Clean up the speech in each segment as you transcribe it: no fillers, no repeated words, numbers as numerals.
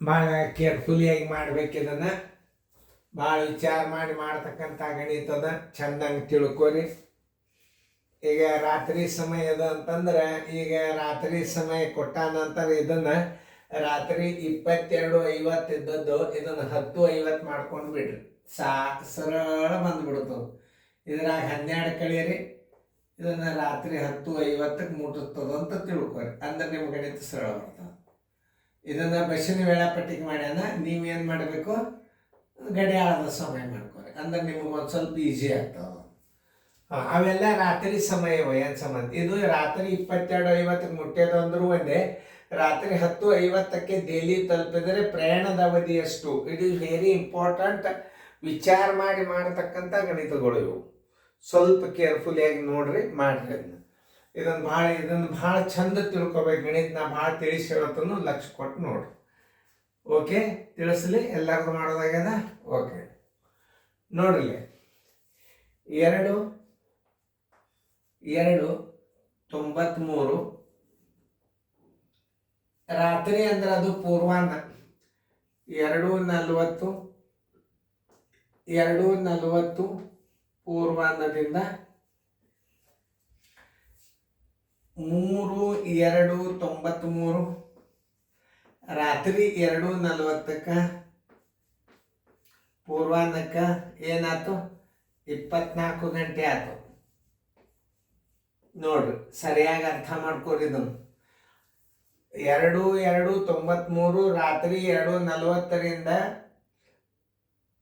ಭಾಳ ಕೇರ್ಫುಲಿಯಾಗಿ ಮಾಡ್ಬೇಕು. ಇದನ್ನು ಭಾಳ ವಿಚಾರ ಮಾಡಿ ಮಾಡ್ತಕ್ಕಂಥ ಗಣಿತ ಅದ. ಚೆಂದಂಗೆ ತಿಳ್ಕೊರಿ. ಈಗ ರಾತ್ರಿ ಸಮಯ ಅದ ಅಂತಂದ್ರೆ, ಈಗ ರಾತ್ರಿ ಸಮಯ ಕೊಟ್ಟ ನಂತರ ಇದನ್ನು ರಾತ್ರಿ 22:50 ಇದ್ದದ್ದು ಇದನ್ನು 10:50 ಮಾಡ್ಕೊಂಡು ಬಿಡ್ರಿ. ಸರಳ ಬಂದ್ಬಿಡ್ತದೆ. ಇದ್ರಾಗ 12 ಕಳೀರಿ, ಇದನ್ನು ರಾತ್ರಿ 10:50ಕ್ಕೆ ಮುಟ್ಟುತ್ತದೆ ಅಂತ ತಿಳ್ಕೊರಿ. ಅಂದ್ರೆ ನಿಮ್ಮ ಗಣಿತ ಸರಳ ಬರ್ತದೆ. ಇದನ್ನು ಬಸ್ಸಿನ ವೇಳಾಪಟ್ಟಿಗೆ ಮಾಡ್ಯಾನ. ನೀವೇನು ಮಾಡಬೇಕು, ಗಡಿಯಾಳದ ಸಮಯ ಮಾಡ್ಕೊರಿ. ಅಂದ್ರೆ ನಿಮಗೆ ಒಂದು ಸ್ವಲ್ಪ ಈಸಿ ಆಗ್ತದೆ. ಅವೆಲ್ಲ ರಾತ್ರಿ ಸಮಯವ ಏನು ಸಂಬಂಧ. ಇದು ರಾತ್ರಿ 22:50ಕ್ಕೆ ಮುಟ್ಟ್ಯದ ಅಂದ್ರೂ ಒಂದೇ. ರಾತ್ರಿ 10:50ಕ್ಕೆ ದೆಹಲಿ ತಲುಪಿದರೆ ಪ್ರಯಾಣದ ಅವಧಿ ಎಷ್ಟು. It is very important. ವಿಚಾರ ಮಾಡಿ ಮಾಡತಕ್ಕಂಥ ಗಣಿತಗಳು ಇವು. ಸ್ವಲ್ಪ ಕೇರ್ಫುಲಿಯಾಗಿ ನೋಡ್ರಿ, ಮಾಡ್ರಿ. ಇದನ್ನು ಭಾಳ ಚಂದ ತಿಳ್ಕೊಬೇಕು. ಗಣಿತ ನಾ ಭಾಳ ತಿಳಿಸಿ ಹೇಳತ್ತನು, ಲಕ್ಷ ಕೊಟ್ಟು ನೋಡ್ರಿ. ಓಕೆ, ತಿಳಿಸ್ಲಿ ಎಲ್ಲರಿಗೂ ಮಾಡೋದಾಗ್ಯದ. ಓಕೆ ನೋಡ್ರಿ, 2:93 ರಾತ್ರಿ ಅಂದ್ರೆ ಅದು ಪೂರ್ವಾಹ್ನ. 2:40 ಪೂರ್ವಾಹ್ನದಿಂದ 3:93 ರಾತ್ರಿ 2:40ಕ್ಕೆ ಪೂರ್ವಾಹ್ನಕ್ಕೆ ಏನಾಯ್ತು, 24 ಗಂಟೆ ಆಯ್ತು. ನೋಡ್ರಿ, ಸರಿಯಾಗಿ ಅರ್ಥ ಮಾಡ್ಕೊರಿ. ಇದನ್ನು 2:93 ರಾತ್ರಿ 2:40ರಿಂದ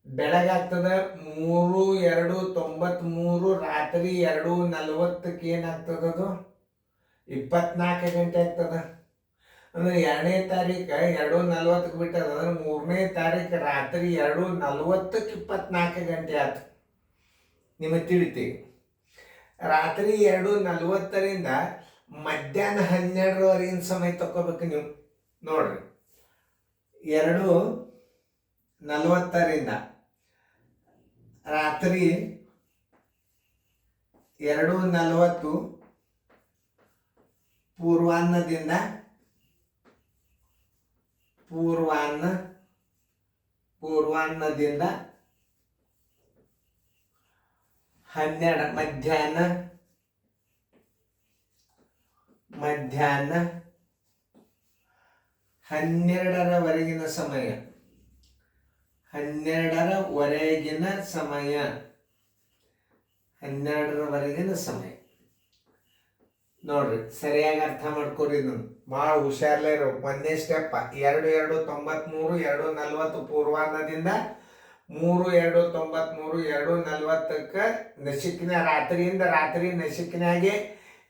ಬೆಳಗಾಗ್ತದ. 3:93 ರಾತ್ರಿ 2:40ಕ್ಕೆ ಏನಾಗ್ತದದು, 24 ಗಂಟೆ ಆಗ್ತದ. ಅಂದ್ರೆ 2ನೇ ತಾರೀಕು 2:40ಕ್ಕೆ ಬಿಟ್ಟದ. ಅಂದ್ರೆ 3ನೇ ತಾರೀಕು ರಾತ್ರಿ 2:40ಕ್ಕೆ 24 ಗಂಟೆ ಆಯ್ತು. ನಿಮಗೆ ತಿಳಿತೀವಿ. ರಾತ್ರಿ 2:40ರಿಂದ ಮಧ್ಯಾಹ್ನ 12ರವರೆಗಿನ ಸಮಯ ತಗೋಬೇಕು ನೀವು. ನೋಡ್ರಿ, 2:40ರಿಂದ ರಾತ್ರಿ 2:40 ಪೂರ್ವಾಹ್ನದಿಂದ ಪೂರ್ವಾಹ್ನದಿಂದ 12 ಮಧ್ಯಾಹ್ನ 12ರವರೆಗಿನ ಸಮಯ. 12ರವರೆಗಿನ ಸಮಯ ನೋಡ್ರಿ, ಸರಿಯಾಗಿ ಅರ್ಥ ಮಾಡ್ಕೊರಿ. ಇದನ್ನು ಭಾಳ ಹುಷಾರ್ಲೇ ಇರೋ. ಒಂದೇ ಸ್ಟೆಪ್. 2:93 2:40 ಪೂರ್ವಾಹ್ನದಿಂದ 3:93 2:40ಕ್ಕೆ ನಸಿಕಿನ ರಾತ್ರಿಯಿಂದ ರಾತ್ರಿ ನಸಿಕಿನಾಗೆ.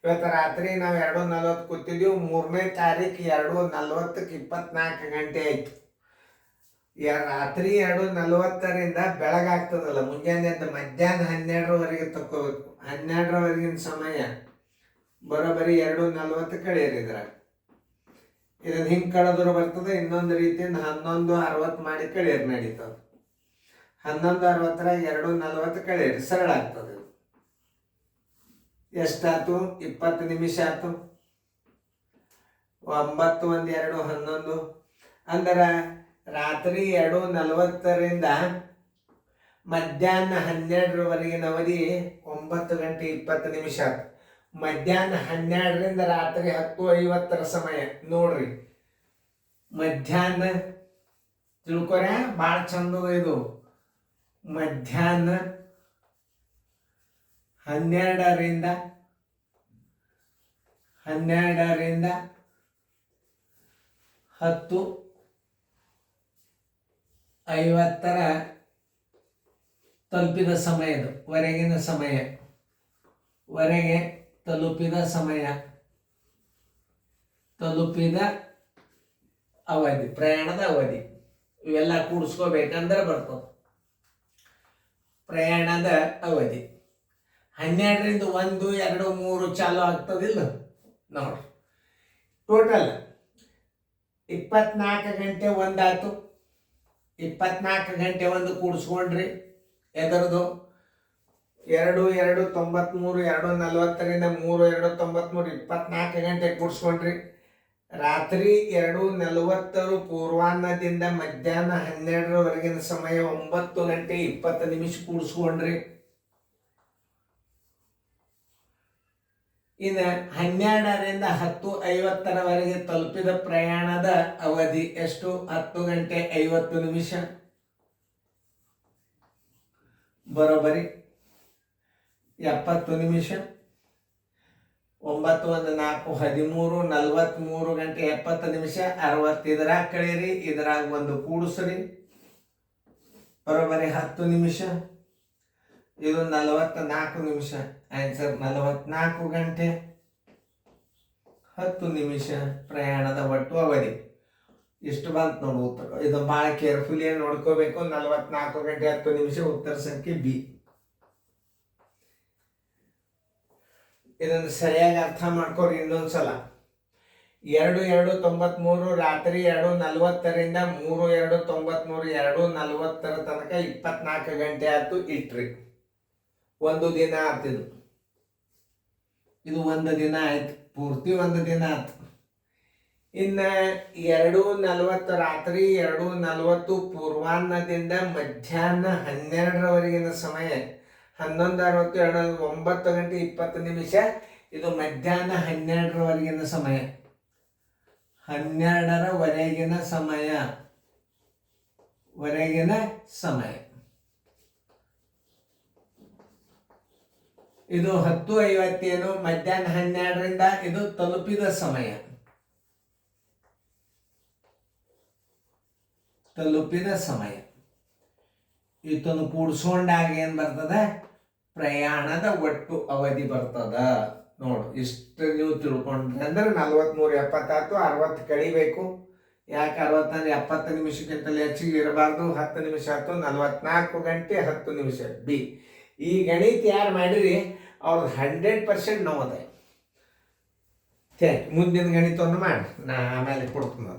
ಇವತ್ತು ರಾತ್ರಿ ನಾವು 2:40 ಕೂತಿದ್ದೀವಿ. 3ನೇ ತಾರೀಕು 2:40ಕ್ಕೆ 24 ಗಂಟೆ ಆಯ್ತು. ರಾತ್ರಿ 2:40ರಿಂದ ಬೆಳಗಾಗ್ತದಲ್ಲ, ಮುಂಜಾನೆ ಮಧ್ಯಾಹ್ನ 12ರವರೆಗೆ ತಗೋಬೇಕು. 12ರವರೆಗಿನ ಸಮಯ ಬರೋಬ್ಬರಿ 2:40 ಕಳೆಯಿರಿ. ಇದ್ರಾಗ ಇದನ್ನು ಹಿಂಗೆ ಕಳೆದ್ರು ಬರ್ತದೆ. ಇನ್ನೊಂದು ರೀತಿಯಿಂದ 11:60 ಮಾಡಿ ಕಳೆಯಿರಿ, ನಡೀತದೆ. 11:60ರಾಗ 2:40 ಕಳೆಯಿರಿ, ಸರಳ ಆಗ್ತದೆ. ಎಷ್ಟಾಯ್ತು, 20 ನಿಮಿಷ ಆಯ್ತು. 9 1 2 11. ಅಂದ್ರೆ ರಾತ್ರಿ 2:40ರಿಂದ ಮಧ್ಯಾಹ್ನ 12ರವರೆಗಿನ ಅವಧಿ 9 ಗಂಟೆ 20 ನಿಮಿಷ ಆಯ್ತು. ಮಧ್ಯಾಹ್ನ 12ರಿಂದ ರಾತ್ರಿ 10:50 ಸಮಯ. ನೋಡ್ರಿ, ಮಧ್ಯಾಹ್ನ ತಿಳ್ಕೊರ, ಭಾಳ ಚಂದದ ಇದು. ಮಧ್ಯಾಹ್ನ 12ರಿಂದ 10:50 ತಲುಪಿದ ಸಮಯದ ವರೆಗಿನ ತಲುಪಿದ ಅವಧಿ, ಪ್ರಯಾಣದ ಅವಧಿ. ಇವೆಲ್ಲ ಕೂಡಿಸ್ಕೋಬೇಕಂದ್ರೆ ಬರ್ತದೆ. ಪ್ರಯಾಣದ ಅವಧಿ 12ರಿಂದ 1 2 3 ಚಾಲು ಆಗ್ತದಿಲ್ಲ. ನೋಡ್ರಿ, ಟೋಟಲ್ 24 ಗಂಟೆ ಒಂದಾಯ್ತು. 24 ಗಂಟೆ ಒಂದು ಕೂಡಿಸ್ಕೊಂಡ್ರಿ. ಎದರದು 2:93 2:40ರಿಂದ 3:93 24 ಗಂಟೆ ಕೂಡಿಸ್ಕೊಂಡ್ರಿ. ರಾತ್ರಿ 2:40 ಪೂರ್ವಾಹ್ನದಿಂದ ಮಧ್ಯಾಹ್ನ 12ರವರೆಗಿನ ಸಮಯ 9:20 ಕೂಡಿಸ್ಕೊಂಡ್ರಿ. ಇನ್ನು 12ರಿಂದ 10:50ರವರೆಗೆ ತಲುಪಿದ ಪ್ರಯಾಣದ ಅವಧಿ ಎಷ್ಟು? 10:50 ಬರೋಬ್ಬರಿ 70 ನಿಮಿಷ. 9 1 4 13 43 ಗಂಟೆ 70 ನಿಮಿಷ. 60 ಇದರಾಗ ಕಳೀರಿ, ಇದರಾಗ ಒಂದು ಕೂಡಿಸ್ರಿ, ಬರೋಬ್ಬರಿ 10 ನಿಮಿಷ. ಇದು 44 ನಿಮಿಷ. ಆನ್ಸರ್ 44 ಗಂಟೆ 10 ನಿಮಿಷ ಪ್ರಯಾಣದ ಒಟ್ಟು ಅವಧಿ. ಇಷ್ಟು ಬಂತು ನೋಡು ಉತ್ತರ. ಇದು ಭಾಳ ಕೇರ್ಫುಲಿ ನೋಡ್ಕೋಬೇಕು. 44 ಗಂಟೆ 10 ನಿಮಿಷ ಉತ್ತರ ಸಂಖ್ಯೆ ಬಿ. ಇದನ್ನು ಸರಿಯಾಗಿ ಅರ್ಥ ಮಾಡ್ಕೋರಿ ಇನ್ನೊಂದ್ಸಲ. 2:93 ರಾತ್ರಿ 2:40ರಿಂದ 3:93 2:40 ತನಕ 24 ಗಂಟೆ ಆಯ್ತು ಇಟ್ರಿ. ಒಂದು ದಿನ ಆಯ್ತಿದು. ಇದು ಒಂದು ದಿನ ಆಯ್ತು, ಪೂರ್ತಿ ಒಂದು ದಿನ ಆಯ್ತು. ಇನ್ನು 2:40 ರಾತ್ರಿ 2:40 ಪೂರ್ವಾಹ್ನದಿಂದ ಮಧ್ಯಾಹ್ನ 12ರವರೆಗಿನ ಸಮಯ 11:62 9 ಗಂಟೆ 20 ನಿಮಿಷ. ಇದು ಮಧ್ಯಾಹ್ನ 12ರವರೆಗಿನ ಸಮಯ, 12ರವರೆಗಿನ ಸಮಯ. ಇದು 10:50 ಮಧ್ಯಾಹ್ನ 12ರಿಂದ ಇದು ತಲುಪಿದ ಸಮಯ. ಇದನ್ನು ಕೂಡಿಸ್ಕೊಂಡಾಗ ಏನು ಬರ್ತದ? ಪ್ರಯಾಣದ ಒಟ್ಟು ಅವಧಿ ಬರ್ತದ. ನೋಡು, ಇಷ್ಟು ನೀವು ತಿಳ್ಕೊಂಡ್ರೆ ಅಂದ್ರೆ 43 70 60 ಕಳಿಬೇಕು. ಯಾಕೆ 60 ಅಂದ್ರೆ 70 ನಿಮಿಷಕ್ಕಿಂತಲೇ ಹೆಚ್ಚಿಗೆ ಇರಬಾರ್ದು. 10 ನಿಮಿಷ ಆಯ್ತು. 44 ಗಂಟೆ 10 ನಿಮಿಷ ಬಿ. ಈ ಗಣಿತ ಯಾರು ಮಾಡಿರಿ ಅವ್ರದ್ದು 100% ನೋವುದ. ಮುಂದಿನ ಗಣಿತವನ್ನು ಮಾಡಿ, ನಾ ಆಮೇಲೆ ಕೊಡ್ತೀನಿ.